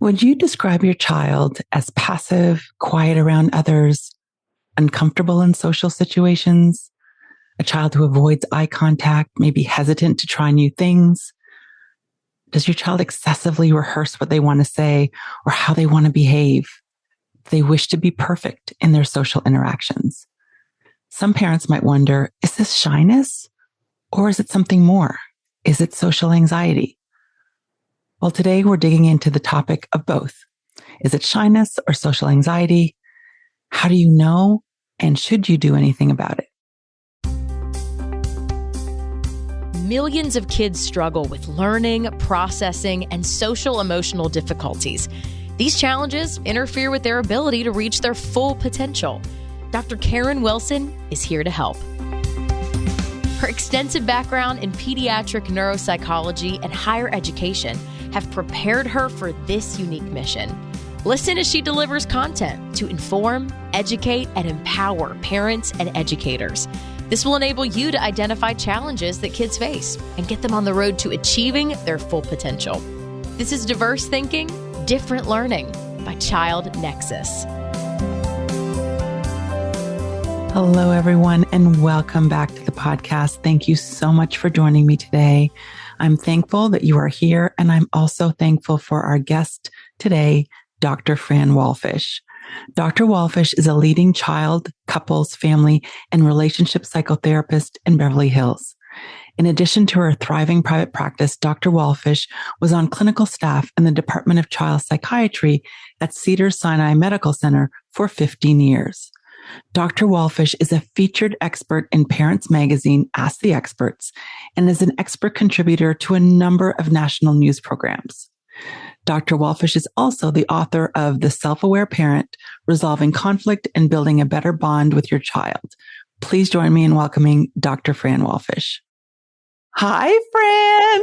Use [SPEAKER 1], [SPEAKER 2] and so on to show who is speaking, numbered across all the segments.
[SPEAKER 1] Would you describe your child as passive, quiet around others, uncomfortable in social situations, a child who avoids eye contact, maybe hesitant to try new things? Does your child excessively rehearse what they want to say or how they want to behave? They wish to be perfect in their social interactions. Some parents might wonder, is this shyness or is it something more? Is it social anxiety? Well, today we're digging into the topic of both. Is it shyness or social anxiety? How do you know? And should you do anything about it?
[SPEAKER 2] Millions of kids struggle with learning, processing, and social emotional difficulties. These challenges interfere with their ability to reach their full potential. Dr. Karen Wilson is here to help. Her extensive background in pediatric neuropsychology and higher education have prepared her for this unique mission. Listen as she delivers content to inform, educate, and empower parents and educators. This will enable you to identify challenges that kids face and get them on the road to achieving their full potential. This is Diverse Thinking, Different Learning by Child Nexus.
[SPEAKER 1] Hello, everyone, and welcome back to the podcast. Thank you so much for joining me today. I'm thankful that you are here, and I'm also thankful for our guest today, Dr. Fran Walfish. Dr. Walfish is a leading child, couples, family, and relationship psychotherapist in Beverly Hills. In addition to her thriving private practice, Dr. Walfish was on clinical staff in the Department of Child Psychiatry at Cedars-Sinai Medical Center for 15 years. Dr. Walfish is a featured expert in Parents Magazine, Ask the Experts, and is an expert contributor to a number of national news programs. Dr. Walfish is also the author of The Self-Aware Parent, Resolving Conflict and Building a Better Bond with Your Child. Please join me in welcoming Dr. Fran Walfish. Hi, Fran.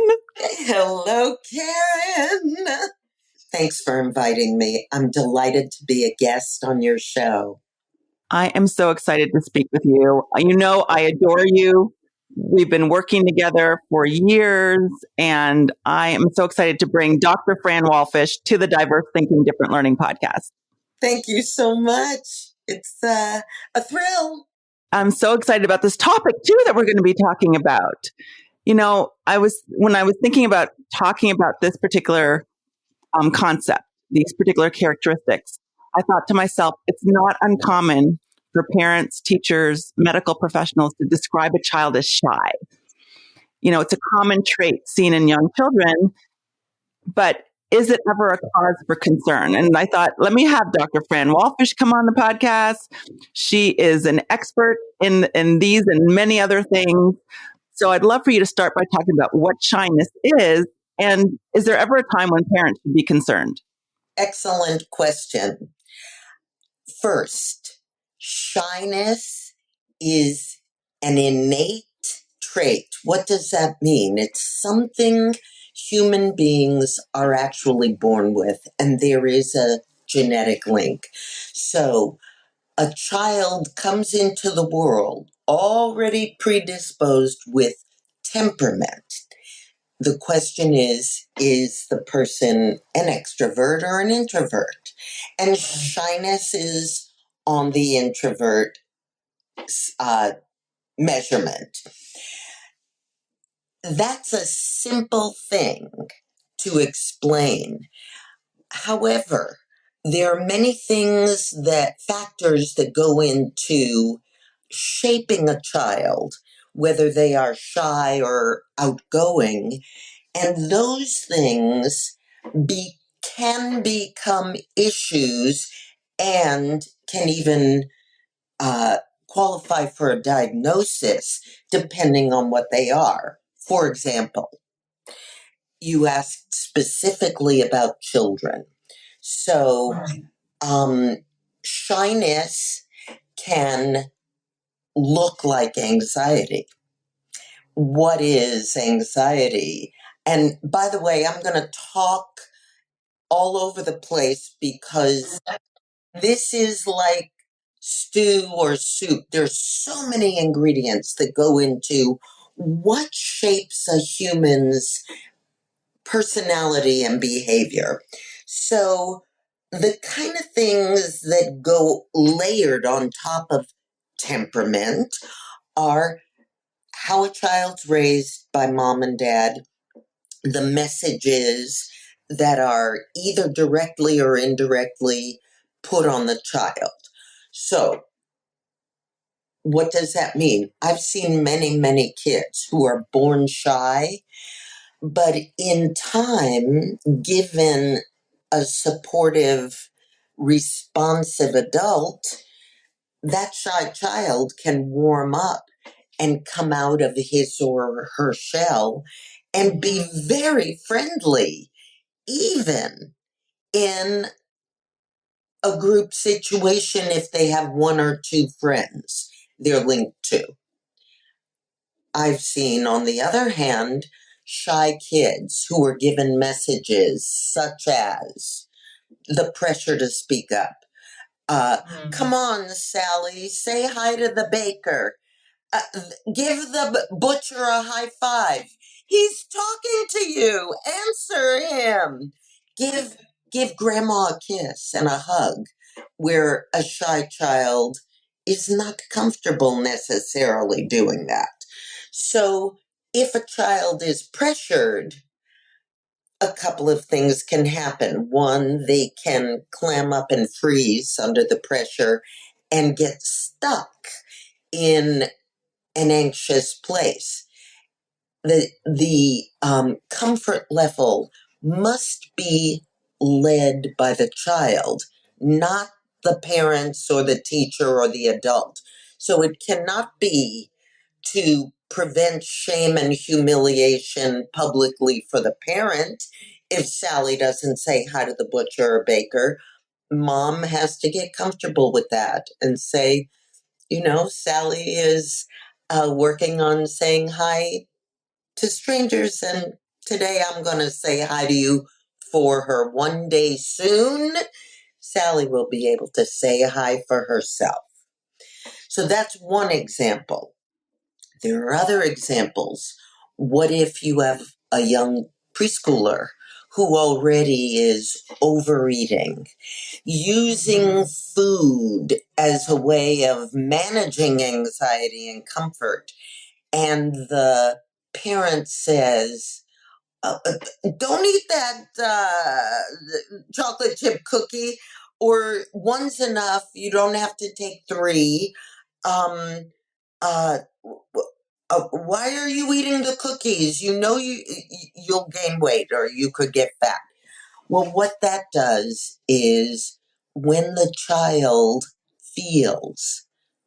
[SPEAKER 3] Hello, Karen. Thanks for inviting me. I'm delighted to be a guest on your show.
[SPEAKER 1] I am so excited to speak with you. You know, I adore you. We've been working together for years, and I am so excited to bring Dr. Fran Walfish to the Diverse Thinking, Different Learning podcast.
[SPEAKER 3] Thank you so much. It's a thrill.
[SPEAKER 1] I'm so excited about this topic, too, that we're going to be talking about. You know, when I was thinking about talking about this particular concept, these particular characteristics, I thought to myself, it's not uncommon for parents, teachers, medical professionals to describe a child as shy. You know, it's a common trait seen in young children, but is it ever a cause for concern? And I thought, let me have Dr. Fran Walfish come on the podcast. She is an expert in these and many other things. So I'd love for you to start by talking about what shyness is, and is there ever a time when parents should be concerned?
[SPEAKER 3] Excellent question. First, shyness is an innate trait. What does that mean? It's something human beings are actually born with, and there is a genetic link. So a child comes into the world already predisposed with temperament. The question is the person an extrovert or an introvert? And shyness is on the introvert measurement. That's a simple thing to explain. However, there are many factors that go into shaping a child, whether they are shy or outgoing, and those things can become issues and can even qualify for a diagnosis depending on what they are. For example, you asked specifically about children. So shyness can look like anxiety. What is anxiety? And by the way, I'm going to talk all over the place because this is like stew or soup. There's so many ingredients that go into what shapes a human's personality and behavior. So the kind of things that go layered on top of temperament are how a child's raised by mom and dad, the messages that are either directly or indirectly put on the child. So, what does that mean? I've seen many, many kids who are born shy, but in time, given a supportive, responsive adult, that shy child can warm up and come out of his or her shell and be very friendly, even in a group situation if they have one or two friends they're linked to. I've seen, on the other hand, shy kids who are given messages such as the pressure to speak up. Come on, Sally, say hi to the baker. Give the butcher a high five. He's talking to you. Answer him. Give grandma a kiss and a hug, where a shy child is not comfortable necessarily doing that. So if a child is pressured, a couple of things can happen. One, they can clam up and freeze under the pressure and get stuck in an anxious place. The comfort level must be led by the child, not the parents or the teacher or the adult. So it cannot be to prevent shame and humiliation publicly for the parent. If Sally doesn't say hi to the butcher or baker, mom has to get comfortable with that and say, Sally is working on saying hi to strangers, and today I'm going to say hi to you for her. One day soon, Sally will be able to say hi for herself. So that's one example. There are other examples. What if you have a young preschooler who already is overeating, using food as a way of managing anxiety and comfort, and the parent says, don't eat that chocolate chip cookie, or one's enough, you don't have to take three. Um, uh, why are you eating the cookies? You'll gain weight or you could get fat. Well, what that does is when the child feels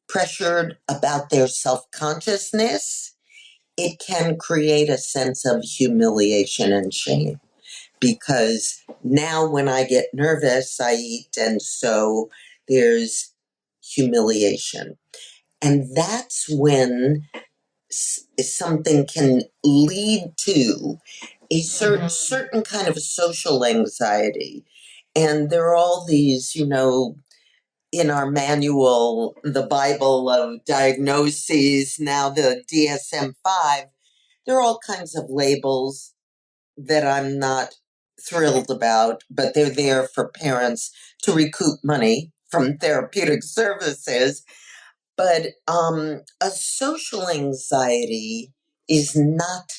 [SPEAKER 3] pressured about their self-consciousness, it can create a sense of humiliation and shame. Because now when I get nervous, I eat, and so there's humiliation. And that's when something can lead to a certain kind of social anxiety. And there are all these, in our manual, the Bible of diagnoses, now the DSM-5, there are all kinds of labels that I'm not thrilled about, but they're there for parents to recoup money from therapeutic services. But a social anxiety is not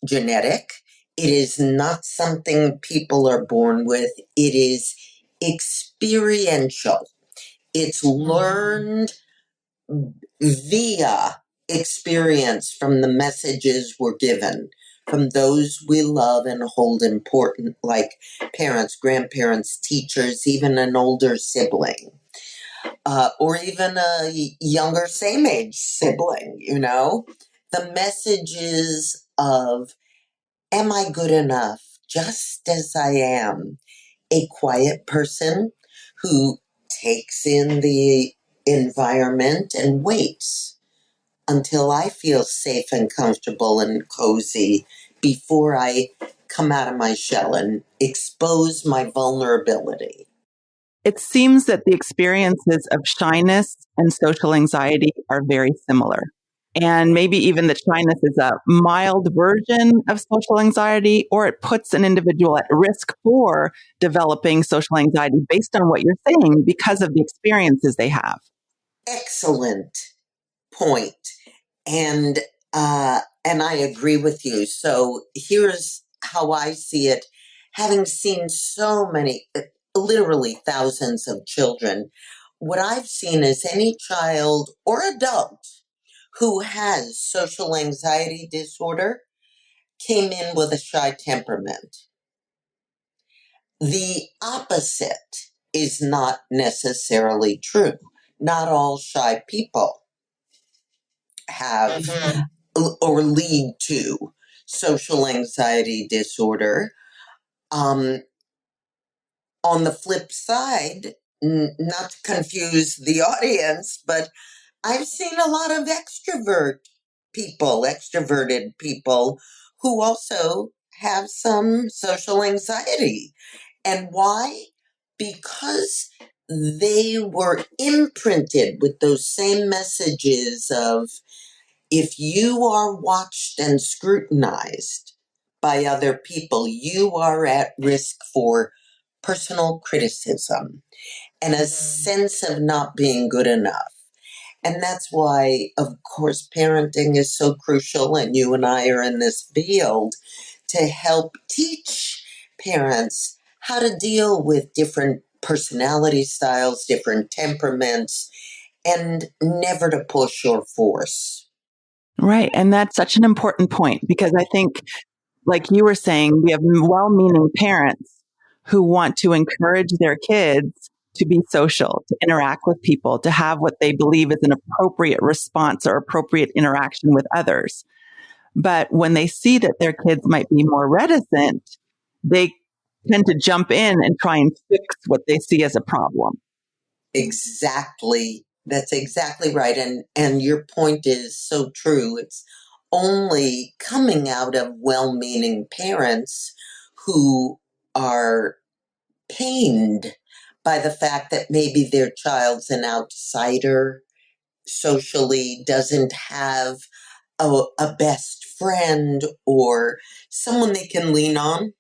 [SPEAKER 3] genetic. It is not something people are born with. It is experiential. It's learned via experience from the messages we're given from those we love and hold important, like parents, grandparents, teachers, even an older sibling. Or even a younger same age sibling, the messages of, am I good enough just as I am? A quiet person who takes in the environment and waits until I feel safe and comfortable and cozy before I come out of my shell and expose my vulnerability.
[SPEAKER 1] It seems that the experiences of shyness and social anxiety are very similar. And maybe even that shyness is a mild version of social anxiety, or it puts an individual at risk for developing social anxiety based on what you're saying because of the experiences they have.
[SPEAKER 3] Excellent point. And I agree with you. So here's how I see it. Having seen so many, literally thousands of children, what I've seen is any child or adult who has social anxiety disorder came in with a shy temperament. The opposite is not necessarily true. Not all shy people have or lead to social anxiety disorder. On the flip side, not to confuse the audience, but I've seen a lot of extroverted people who also have some social anxiety. And why? Because they were imprinted with those same messages of, if you are watched and scrutinized by other people, you are at risk for personal criticism and a sense of not being good enough. And that's why, of course, parenting is so crucial, and you and I are in this field to help teach parents how to deal with different personality styles, different temperaments, and never to push or force.
[SPEAKER 1] Right. And that's such an important point, because I think, like you were saying, we have well-meaning parents who want to encourage their kids to be social, to interact with people, to have what they believe is an appropriate response or appropriate interaction with others. But when they see that their kids might be more reticent, they tend to jump in and try and fix what they see as a problem.
[SPEAKER 3] Exactly. That's exactly right. And your point is so true. It's only coming out of well-meaning parents who are pained by the fact that maybe their child's an outsider socially, doesn't have a best friend or someone they can lean on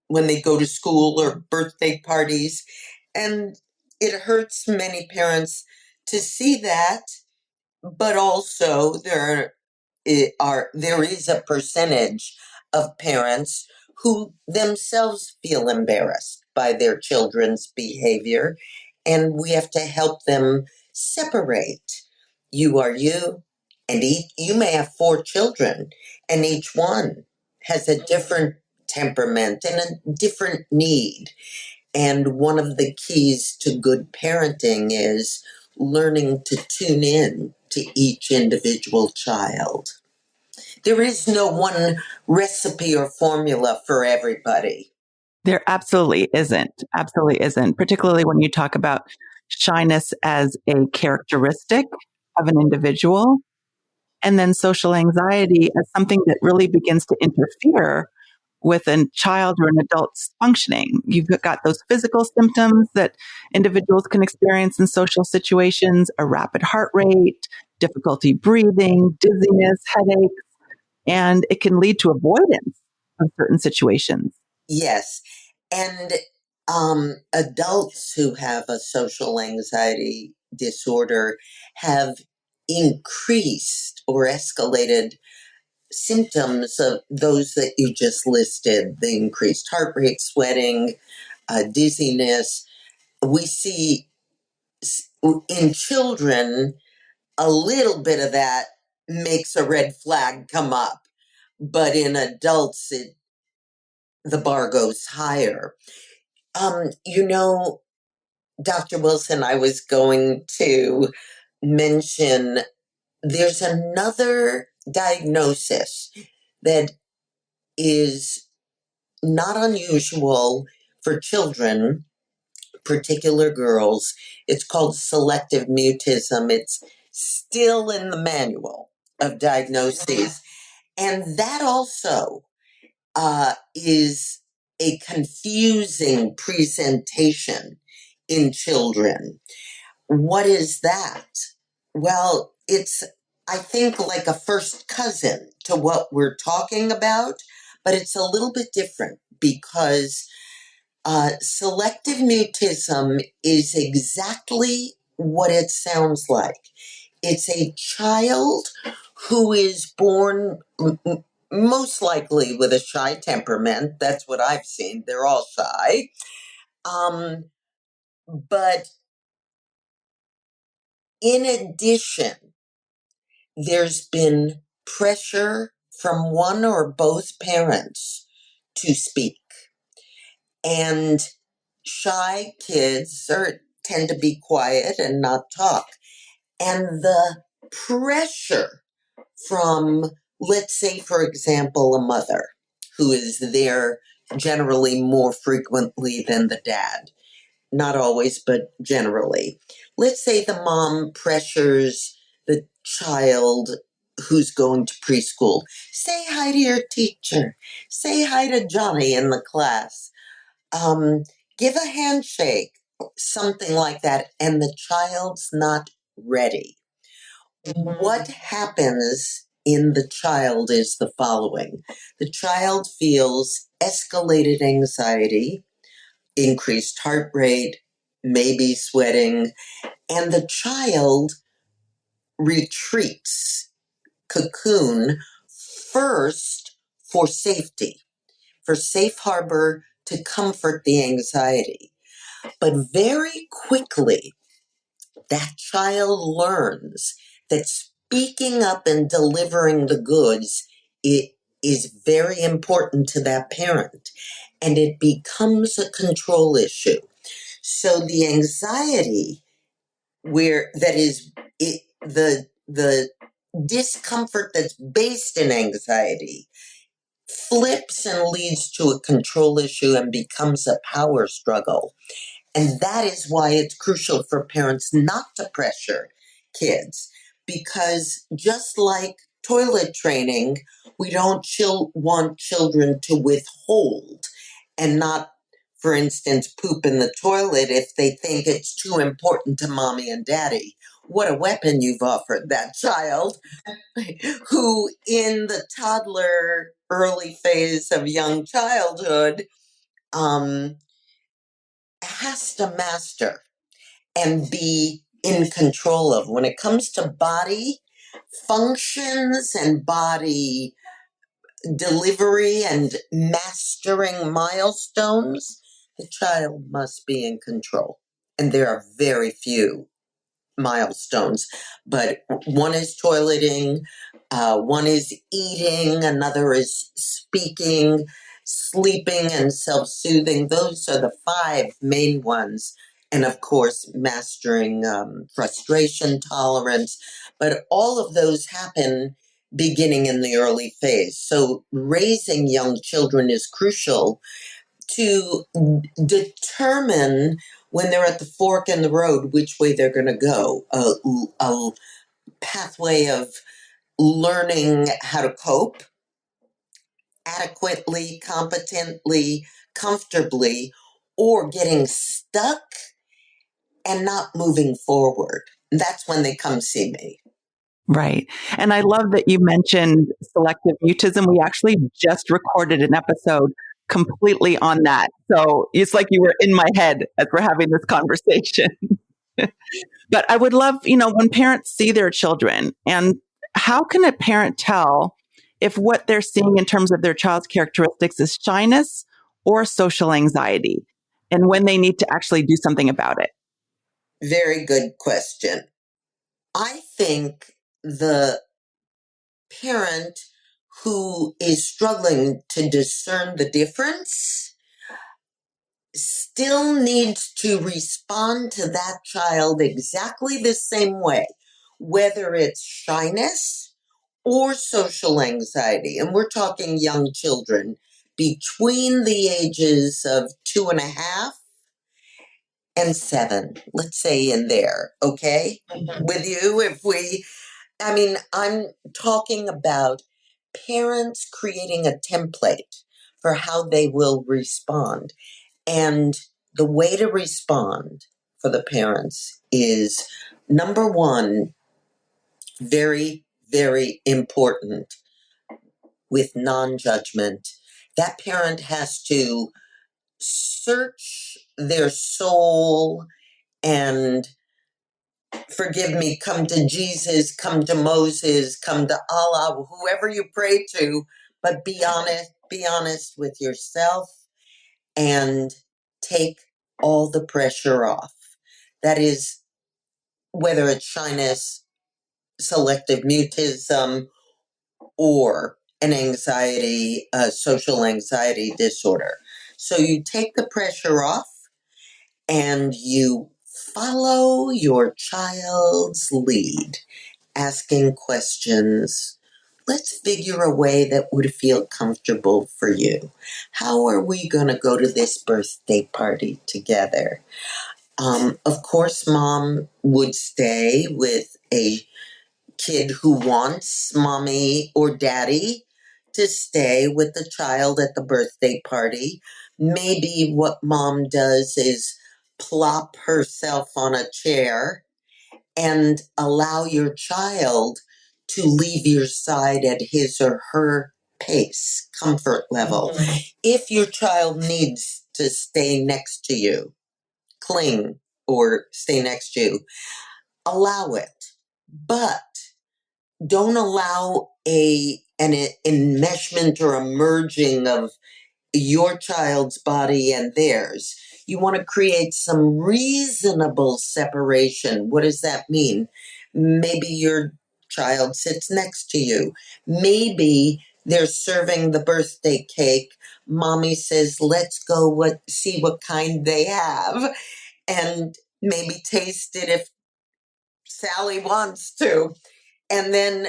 [SPEAKER 3] when they go to school or birthday parties. And it hurts many parents to see that, but also there is a percentage of parents who themselves feel embarrassed by their children's behavior, and we have to help them separate. You are you, and you may have 4 children, and each one has a different temperament and a different need. And one of the keys to good parenting is learning to tune in to each individual child. There is no one recipe or formula for everybody.
[SPEAKER 1] There absolutely isn't. Absolutely isn't. Particularly when you talk about shyness as a characteristic of an individual, and then social anxiety as something that really begins to interfere with a child or an adult's functioning. You've got those physical symptoms that individuals can experience in social situations: a rapid heart rate, difficulty breathing, dizziness, headaches, and it can lead to avoidance of certain situations.
[SPEAKER 3] Yes. And adults who have a social anxiety disorder have increased or escalated symptoms of those that you just listed: the increased heart rate, sweating, dizziness. We see in children a little bit of that makes a red flag come up, but in adults, the bar goes higher. You know, Dr. Wilson, I was going to mention there's another diagnosis that is not unusual for children, particular girls. It's called selective mutism. It's still in the manual of diagnoses. And that also is a confusing presentation in children. What is that? Well, it's I think, like a first cousin to what we're talking about, but it's a little bit different because selective mutism is exactly what it sounds like. It's a child who is born most likely with a shy temperament. That's what I've seen. They're all shy. But in addition, there's been pressure from one or both parents to speak. And shy kids tend to be quiet and not talk. And the pressure from, let's say, for example, a mother who is there generally more frequently than the dad. Not always, but generally. Let's say the mom pressures the child who's going to preschool. Say hi to your teacher. Say hi to Johnny in the class. Give a handshake, something like that, and the child's not ready. What happens in the child is the following. The child feels escalated anxiety, increased heart rate, maybe sweating, and the child retreats, cocoon, first for safety, for safe harbor to comfort the anxiety. But very quickly, that child learns that speaking up and delivering the goods, it is very important to that parent, and it becomes a control issue. So the anxiety the discomfort that's based in anxiety flips and leads to a control issue and becomes a power struggle. And that is why it's crucial for parents not to pressure kids, because just like toilet training, we don't want children to withhold and not, for instance, poop in the toilet if they think it's too important to mommy and daddy. What a weapon you've offered that child who, in the toddler early phase of young childhood, has to master and be in control of. When it comes to body functions and body delivery and mastering milestones, the child must be in control. And there are very few milestones, but one is toileting, one is eating, another is speaking, sleeping, and self-soothing. Those are the 5 main ones. And of course, mastering frustration tolerance. But all of those happen beginning in the early phase. So raising young children is crucial to determine when they're at the fork in the road which way they're going to go. A pathway of learning how to cope adequately, competently, comfortably, or getting stuck and not moving forward. That's when they come see me.
[SPEAKER 1] Right. And I love that you mentioned selective mutism. We actually just recorded an episode completely on that. So it's like you were in my head as we're having this conversation. But I would love, when parents see their children, and how can a parent tell if what they're seeing in terms of their child's characteristics is shyness or social anxiety, and when they need to actually do something about it?
[SPEAKER 3] Very good question. I think the parent who is struggling to discern the difference still needs to respond to that child exactly the same way, whether it's shyness or social anxiety. And we're talking young children between the ages of 2.5 and 7, let's say in there, okay? With you, I'm talking about parents creating a template for how they will respond. And the way to respond for the parents is, number one, very, very important with non-judgment. That parent has to search their soul and, forgive me, come to Jesus, come to Moses, come to Allah, whoever you pray to, but be honest with yourself and take all the pressure off. That is, whether it's shyness, selective mutism, or an anxiety, social anxiety disorder. So you take the pressure off and you follow your child's lead, asking questions. Let's figure a way that would feel comfortable for you. How are we going to go to this birthday party together? Of course, mom would stay with a kid who wants mommy or daddy to stay with the child at the birthday party. Maybe what mom does is plop herself on a chair and allow your child to leave your side at his or her pace, comfort level. Mm-hmm. If your child needs to stay next to you, cling or stay next to you, allow it. But don't allow an enmeshment or a merging of your child's body and theirs. You want to create some reasonable separation. What does that mean? Maybe your child sits next to you. Maybe they're serving the birthday cake. Mommy says, let's go see what kind they have, and maybe taste it if Sally wants to. And then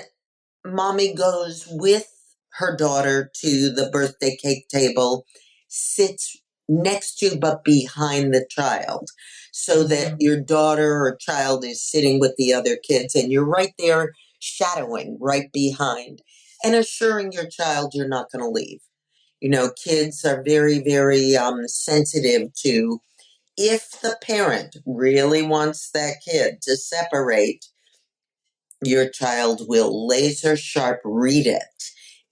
[SPEAKER 3] mommy goes with her daughter to the birthday cake table, sits next to but behind the child, so that your daughter or child is sitting with the other kids and you're right there shadowing right behind and assuring your child you're not going to leave. You know, kids are very, very sensitive to, if the parent really wants that kid to separate, your child will laser sharp read it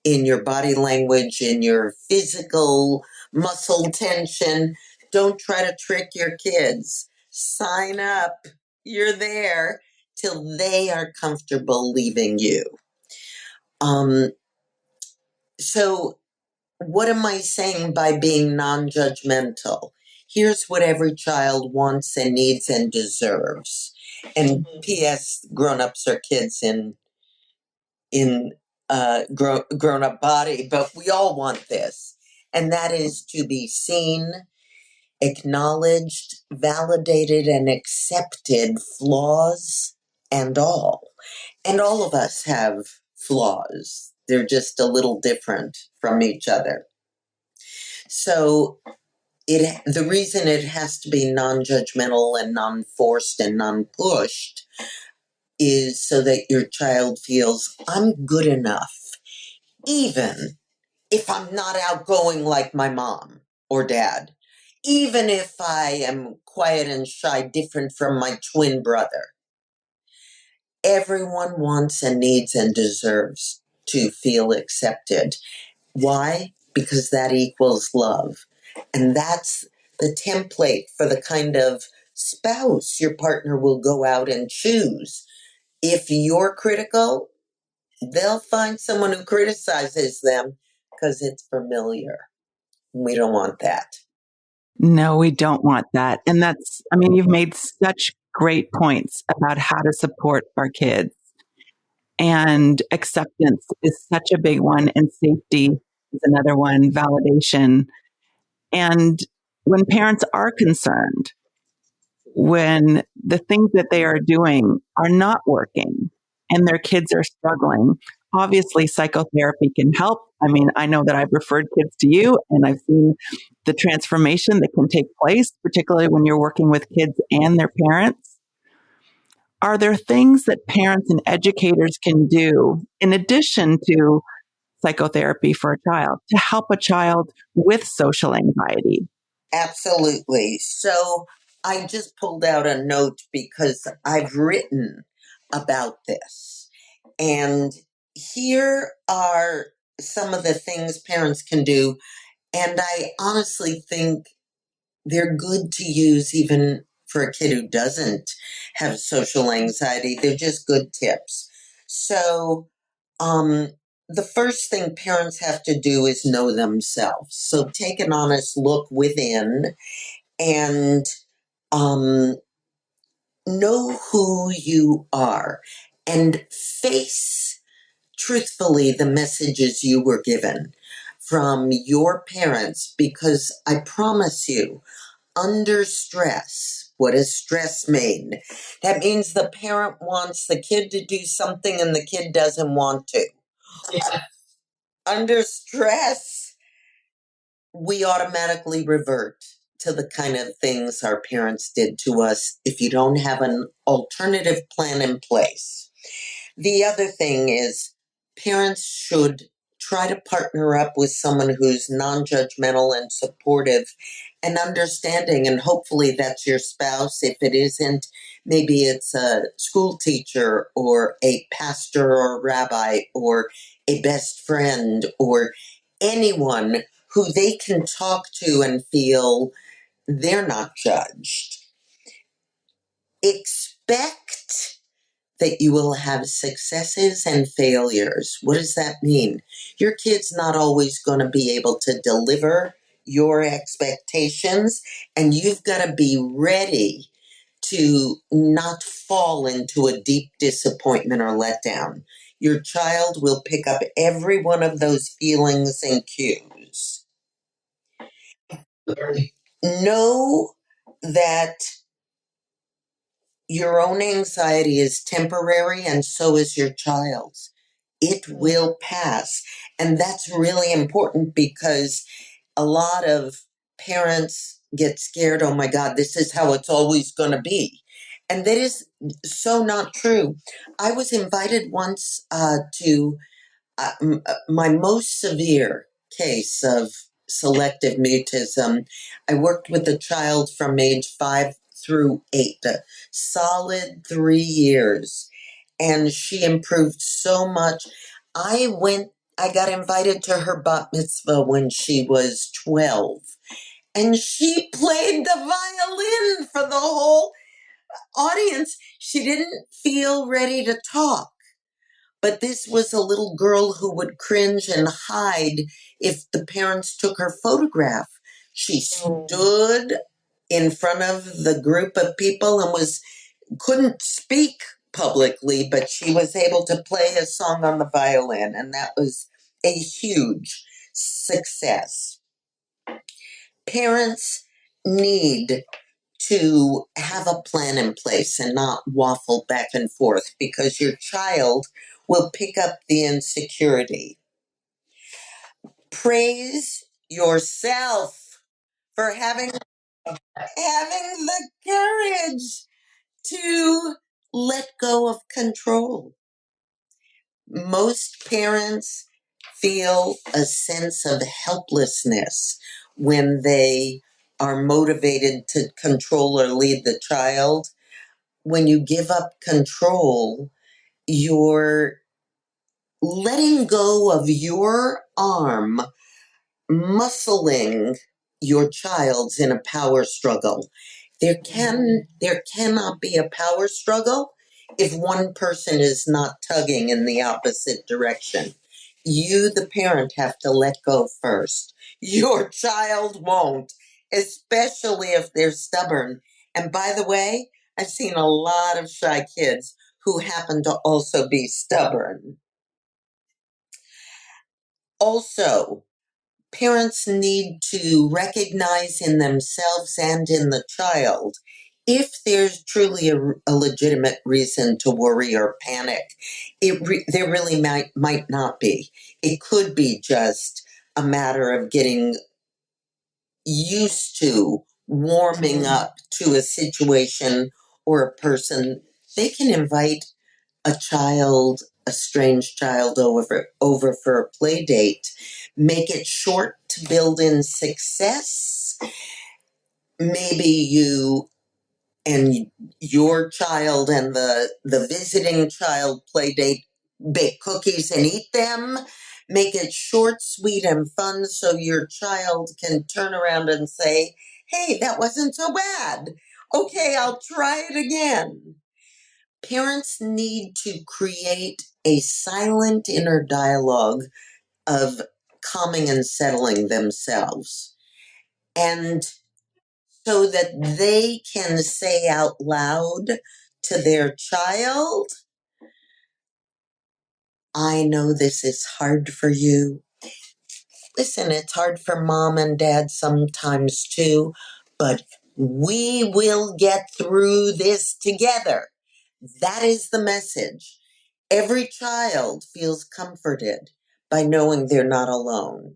[SPEAKER 3] in your body language, in your physical muscle tension. Don't try to trick your kids. Sign up. You're there till they are comfortable leaving you. So what am I saying by being non-judgmental? Here's what every child wants and needs and deserves. And P.S. grown-ups are kids in grown-up body, but we all want this. And that is to be seen, acknowledged, validated, and accepted, flaws and all. And all of us have flaws. They're just a little different from each other. So the reason it has to be non-judgmental and non-forced and non-pushed is so that your child feels, I'm good enough, even if I'm not outgoing like my mom or dad, even if I am quiet and shy, different from my twin brother. Everyone wants and needs and deserves to feel accepted. Why? Because that equals love. And that's the template for the kind of spouse your partner will go out and choose. If you're critical, they'll find someone who criticizes them because it's familiar. We don't want that.
[SPEAKER 1] No, we don't want that. And you've made such great points about how to support our kids. And acceptance is such a big one, and safety is another one, validation. And when parents are concerned, when the things that they are doing are not working and their kids are struggling, obviously psychotherapy can help. I know that I've referred kids to you and I've seen the transformation that can take place, particularly when you're working with kids and their parents. Are there things that parents and educators can do in addition to psychotherapy for a child to help a child with social anxiety?
[SPEAKER 3] Absolutely. So I just pulled out a note because I've written about this. And here are some of the things parents can do. And I honestly think they're good to use even for a kid who doesn't have social anxiety. They're just good tips. So, the first thing parents have to do is know themselves. So take an honest look within and know who you are and face truthfully the messages you were given from your parents, because I promise you, under stress, what does stress mean? That means the parent wants the kid to do something and the kid doesn't want to. Under stress, we automatically revert to the kind of things our parents did to us if you don't have an alternative plan in place. The other thing is parents should try to partner up with someone who's non-judgmental and supportive and understanding, and hopefully that's your spouse. If it isn't, maybe it's a school teacher or a pastor or rabbi or a best friend or anyone who they can talk to and feel they're not judged. Expect that you will have successes and failures. What does that mean? Your kid's not always going to be able to deliver your expectations, and you've got to be ready to not fall into a deep disappointment or letdown. Your child will pick up every one of those feelings and cues. Know that your own anxiety is temporary and so is your child's. It will pass. And that's really important because a lot of parents get scared. Oh my God, this is how it's always going to be. And that is so not true. I was invited once to my most severe case of selective mutism. I worked with a child from age 5 through 8, a solid 3 years, and she improved so much. I got invited to her bat mitzvah when she was 12, and she played the violin for the whole audience. She didn't feel ready to talk. But this was a little girl who would cringe and hide if the parents took her photograph. She stood in front of the group of people and couldn't speak publicly, but she was able to play a song on the violin, and that was a huge success. Parents need to have a plan in place and not waffle back and forth, because your child will pick up the insecurity. Praise yourself for having the courage to let go of control. Most parents feel a sense of helplessness when they are motivated to control or lead the child. When you give up control, you're letting go of your arm, muscling your child's in a power struggle. There cannot be a power struggle if one person is not tugging in the opposite direction. You, the parent, have to let go first. Your child won't, especially if they're stubborn. And by the way, I've seen a lot of shy kids who happen to also be stubborn. Also, parents need to recognize in themselves and in the child if there's truly a legitimate reason to worry or panic. There really might not be. It could be just a matter of getting used to warming up to a situation or a person. They can invite a strange child over for a play date. Make it short to build in success. Maybe you and your child and the visiting child play date bake cookies and eat them. Make it short, sweet, and fun so your child can turn around and say, hey, that wasn't so bad. Okay, I'll try it again. Parents need to create a silent inner dialogue of calming and settling themselves. And so that they can say out loud to their child, I know this is hard for you. Listen, it's hard for mom and dad sometimes too, but we will get through this together. That is the message. Every child feels comforted by knowing they're not alone.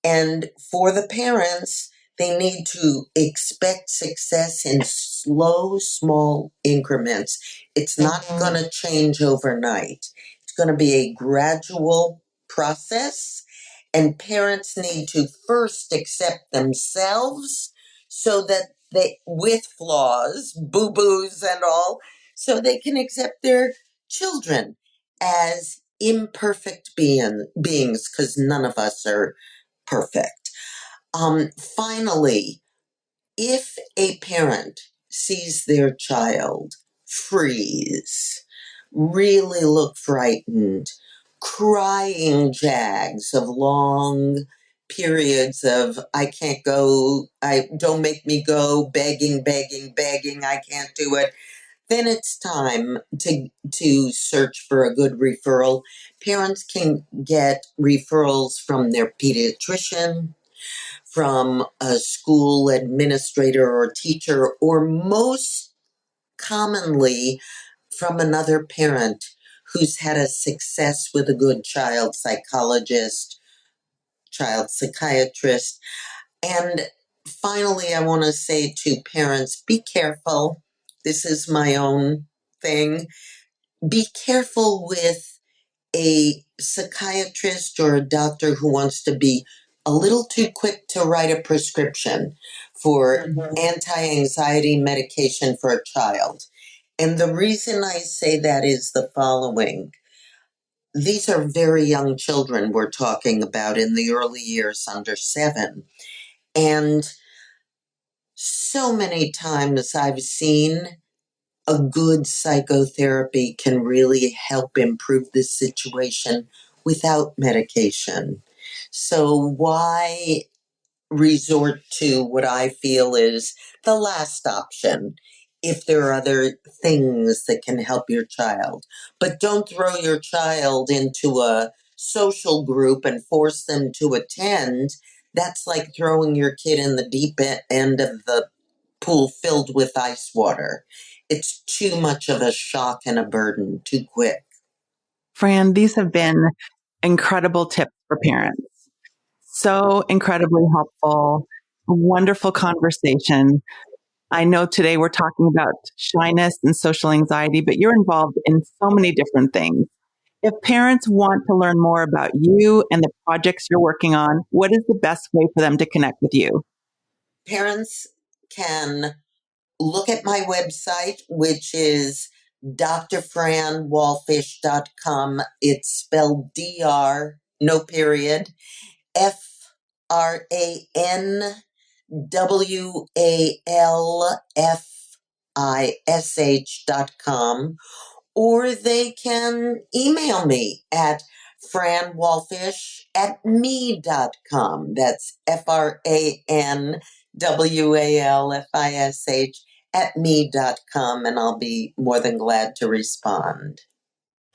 [SPEAKER 3] And for the parents, they need to expect success in slow, small increments. It's not going to change overnight. It's going to be a gradual process. And parents need to first accept themselves so that they, with flaws, boo-boos and all, so they can accept their children as imperfect beings, because none of us are perfect. Finally, if a parent sees their child freeze, really look frightened, crying jags of long periods of, I can't go, I don't make me go, begging, I can't do it, then it's time to search for a good referral. Parents can get referrals from their pediatrician, from a school administrator or teacher, or most commonly from another parent who's had a success with a good child psychologist, child psychiatrist. And finally, I want to say to parents, be careful. This is my own thing. Be careful with a psychiatrist or a doctor who wants to be a little too quick to write a prescription for anti-anxiety medication for a child. And the reason I say that is the following. These are very young children we're talking about in the early years, under 7. And so many times I've seen a good psychotherapy can really help improve this situation without medication. So why resort to what I feel is the last option if there are other things that can help your child? But don't throw your child into a social group and force them to attend. That's like throwing your kid in the deep end of the pool filled with ice water. It's too much of a shock and a burden too quick.
[SPEAKER 1] Fran, these have been incredible tips for parents. So incredibly helpful, wonderful conversation. I know today we're talking about shyness and social anxiety, but you're involved in so many different things. If parents want to learn more about you and the projects you're working on, what is the best way for them to connect with you?
[SPEAKER 3] Parents can look at my website, which is drfranwalfish.com. It's spelled DR, no period, FranWalfish.com. Or they can email me at franwalfish@me.com. That's FranWalfish@me.com, and I'll be more than glad to respond.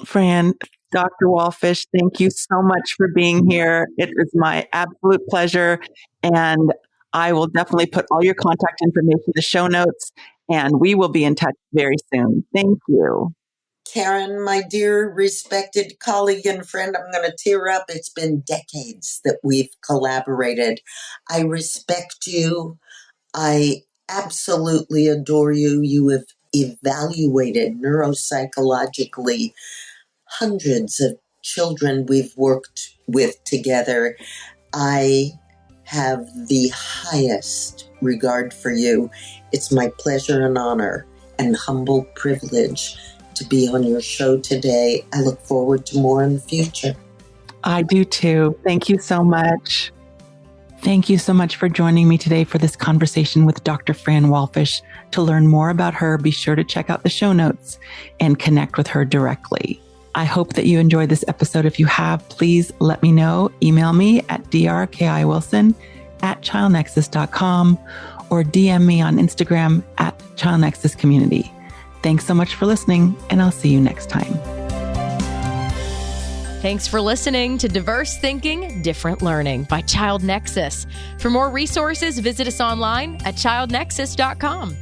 [SPEAKER 1] Fran, Dr. Walfish, thank you so much for being here. It is my absolute pleasure. And I will definitely put all your contact information in the show notes, and we will be in touch very soon. Thank you.
[SPEAKER 3] Karen, my dear respected colleague and friend, I'm going to tear up. It's been decades that we've collaborated. I respect you. I absolutely adore you. You have evaluated neuropsychologically hundreds of children we've worked with together. I have the highest regard for you. It's my pleasure and honor and humble privilege to be on your show today. I look forward to more in the future.
[SPEAKER 1] I do too. Thank you so much. Thank you so much for joining me today for this conversation with Dr. Fran Walfish. To learn more about her, be sure to check out the show notes and connect with her directly. I hope that you enjoyed this episode. If you have, please let me know. Email me at drkiwilson@childnexus.com or DM me on Instagram at childnexuscommunity. Thanks so much for listening, and I'll see you next time.
[SPEAKER 2] Thanks for listening to Diverse Thinking, Different Learning by Child Nexus. For more resources, visit us online at childnexus.com.